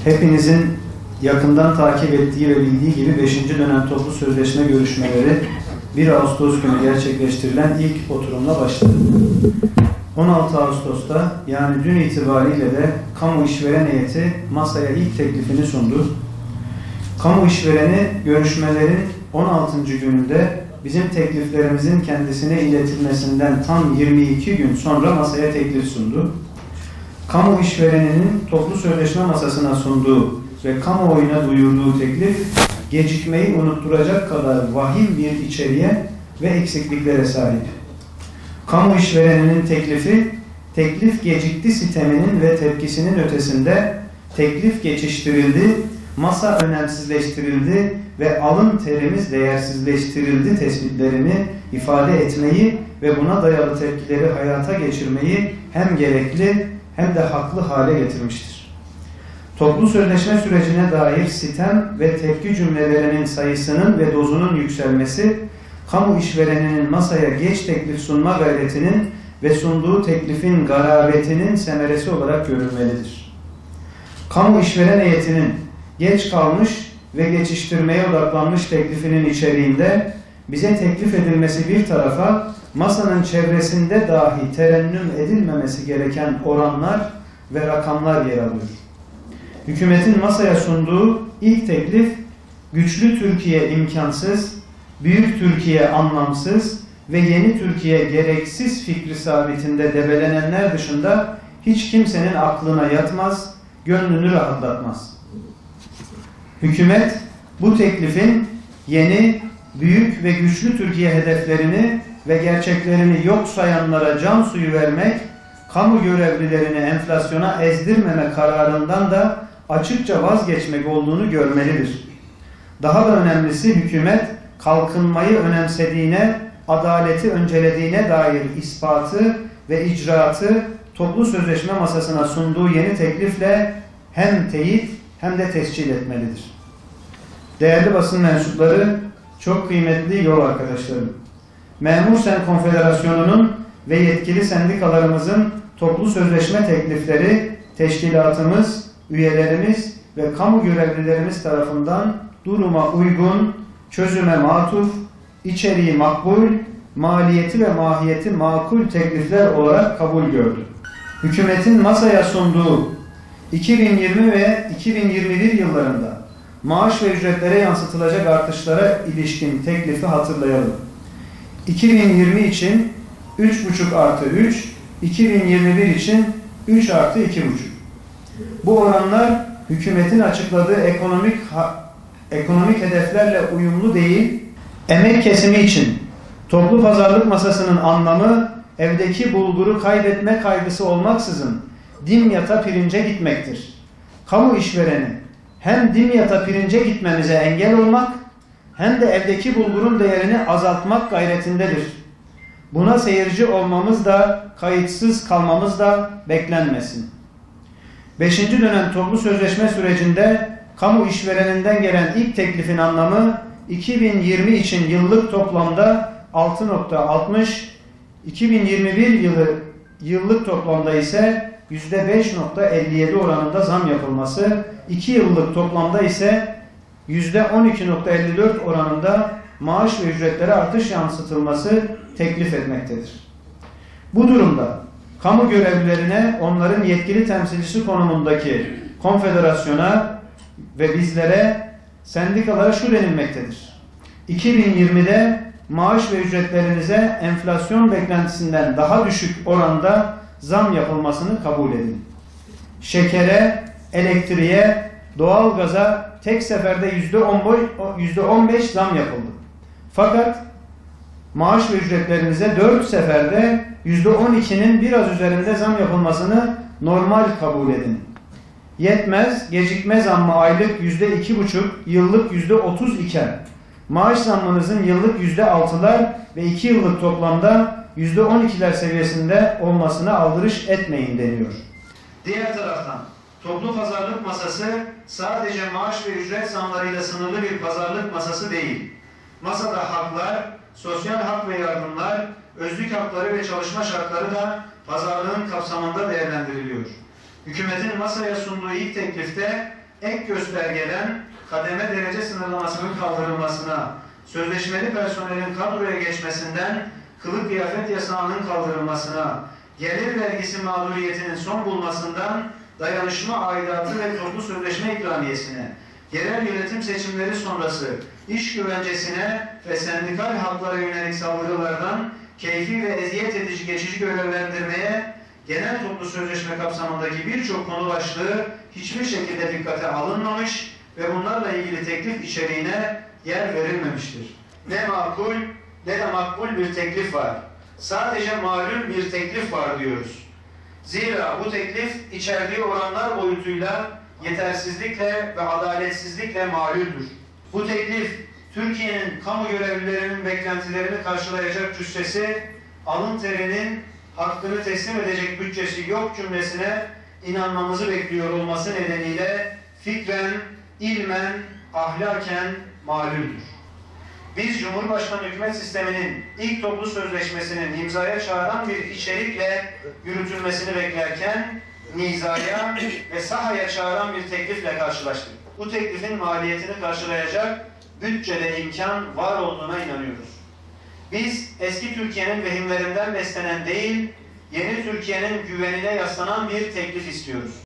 Hepinizin yakından takip ettiği ve bildiği gibi 5. dönem toplu sözleşme görüşmeleri 1 Ağustos günü gerçekleştirilen ilk oturumla başladı. 16 Ağustos'ta yani dün itibariyle de kamu işveren heyeti masaya ilk teklifini sundu. Kamu işvereni görüşmelerin 16. gününde bizim tekliflerimizin kendisine iletilmesinden tam 22 gün sonra masaya teklif sundu. Kamu işvereninin toplu sözleşme masasına sunduğu ve kamuoyuna duyurduğu teklif, gecikmeyi unutturacak kadar vahim bir içeriğe ve eksikliklere sahip. Kamu işvereninin teklifi, teklif gecikti siteminin ve tepkisinin ötesinde teklif geçiştirildi, masa önemsizleştirildi ve alın terimiz değersizleştirildi tespitlerini ifade etmeyi ve buna dayalı tepkileri hayata geçirmeyi hem gerekli hem de haklı hale getirmiştir. Toplu sözleşme sürecine dair sitem ve tepki cümlelerinin sayısının ve dozunun yükselmesi, kamu işvereninin masaya geç teklif sunma gayretinin ve sunduğu teklifin garabetinin semeresi olarak görülmelidir. Kamu işveren heyetinin geç kalmış ve geçiştirmeye odaklanmış teklifinin içeriğinde bize teklif edilmesi bir tarafa, masanın çevresinde dahi terennüm edilmemesi gereken oranlar ve rakamlar yer alıyor. Hükümetin masaya sunduğu ilk teklif, güçlü Türkiye imkansız, büyük Türkiye anlamsız ve yeni Türkiye gereksiz fikri sabitinde debelenenler dışında hiç kimsenin aklına yatmaz, gönlünü rahatlatmaz. Hükümet bu teklifin yeni, büyük ve güçlü Türkiye hedeflerini ve gerçeklerini yok sayanlara can suyu vermek, kamu görevlilerini enflasyona ezdirmeme kararından da açıkça vazgeçmek olduğunu görmelidir. Daha da önemlisi hükümet kalkınmayı önemsediğine, adaleti öncelediğine dair ispatı ve icraatı toplu sözleşme masasına sunduğu yeni teklifle hem teyit hem de tescil etmelidir. Değerli basın mensupları, çok kıymetli yol arkadaşlarım, Memur Sen Konfederasyonu'nun ve yetkili sendikalarımızın toplu sözleşme teklifleri teşkilatımız, üyelerimiz ve kamu görevlilerimiz tarafından duruma uygun, çözüme matuf, içeriği makbul, maliyeti ve mahiyeti makul teklifler olarak kabul gördü. Hükümetin masaya sunduğu 2020 ve 2021 yıllarında maaş ve ücretlere yansıtılacak artışlara ilişkin teklifi hatırlayalım. 2020 için 3,5 artı 3, 2021 için 3 artı 2,5. Bu oranlar hükümetin açıkladığı ekonomik hedeflerle uyumlu değil. Emek kesimi için toplu pazarlık masasının anlamı evdeki bulguru kaybetme kaygısı olmaksızın dimyata pirince gitmektir. Kamu işvereni hem dimyata pirince gitmemize engel olmak hem de evdeki bulgurun değerini azaltmak gayretindedir. Buna seyirci olmamız da, kayıtsız kalmamız da beklenmesin. 5. dönem toplu sözleşme sürecinde kamu işvereninden gelen ilk teklifin anlamı 2020 için yıllık toplamda 6,60, 2021 yıllık toplamda ise %5,57 oranında zam yapılması, 2 yıllık toplamda ise %12,54 oranında maaş ve ücretlere artış yansıtılması teklif etmektedir. Bu durumda kamu görevlilerine onların yetkili temsilcisi konumundaki konfederasyona ve bizlere, sendikalara şu denilmektedir. 2020'de maaş ve ücretlerinize enflasyon beklentisinden daha düşük oranda zam yapılmasını kabul edin. Şekere, elektriğe, doğalgaza tek seferde %15 zam yapıldı. Fakat maaş ve ücretlerinize 4 seferde %12'nin biraz üzerinde zam yapılmasını normal kabul edin. Yetmez, gecikme zammı aylık %2,5, yıllık %30 iken, maaş zammınızın yıllık %6'lar ve 2 yıllık toplamda %12'ler seviyesinde olmasına aldırış etmeyin deniyor. Diğer taraftan toplu pazarlık masası sadece maaş ve ücret zamlarıyla sınırlı bir pazarlık masası değil. Masada haklar, sosyal hak ve yardımlar, özlük hakları ve çalışma şartları da pazarlığın kapsamında değerlendiriliyor. Hükümetin masaya sunduğu ilk teklifte ek göstergeden kademe derece sınırlamasının kaldırılmasına, sözleşmeli personelin kadroya geçmesinden kılık kıyafet yasağının kaldırılmasına, gelir vergisi mağduriyetinin son bulmasından dayanışma aidatı ve toplu sözleşme ikramiyesine, yerel yönetim seçimleri sonrası iş güvencesine ve sendikal haklara yönelik saldırılardan keyfi ve eziyet edici geçici görevlendirmeye, genel toplu sözleşme kapsamındaki birçok konu başlığı hiçbir şekilde dikkate alınmamış ve bunlarla ilgili teklif içeriğine yer verilmemiştir. Ne makul ne de makbul bir teklif var. Sadece malum bir teklif var diyoruz. Zira bu teklif içerdiği oranlar boyutuyla yetersizlikle ve adaletsizlikle malüldür. Bu teklif Türkiye'nin kamu görevlilerinin beklentilerini karşılayacak cüssesi, alın terinin hakkını teslim edecek bütçesi yok cümlesine inanmamızı bekliyor olması nedeniyle fikren, ilmen, ahlaken malüldür. Biz Cumhurbaşkanı hükümet sisteminin ilk toplu sözleşmesinin imzaya çağıran bir içerikle yürütülmesini beklerken nizaya ve sahaya çağıran bir teklifle karşılaştık. Bu teklifin maliyetini karşılayacak bütçede imkan var olduğuna inanıyoruz. Biz eski Türkiye'nin vehimlerinden beslenen değil, yeni Türkiye'nin güvenine yaslanan bir teklif istiyoruz.